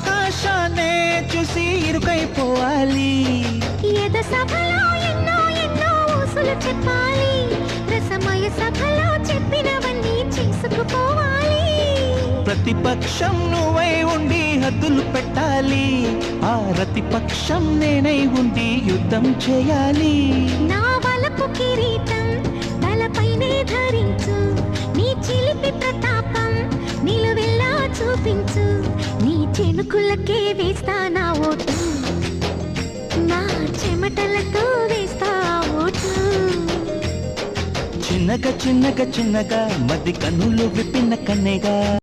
ఆకాశాన్నే చూసి ఇరుకైపోవాలి. ఎద సభలో ఎన్నో ఎన్నో ఊసులు చెప్పాలి. రసమయ సభలో చెప్పినవన్నీ చేసుకుపోవాలి. ప్రతిపక్షం నువ్వై ఉండి హద్దులు పెట్టాలి. ఆ ప్రతిపక్షం నేనై ఉండి యుద్ధం చేయాలి. నా వలపు కిరీటం తలపైనే ధరించు. నీ చిలిపి ప్రతాపం నిలువెల్లా చూపించు. నీ చెనుకులకే వేస్తా నా ఓటు. నా చెమటలతో వేస్తా ఓటు. చిన్నగా చిన్నగా చిన్నగా మది కన్నులు విప్పిన కన్నెగా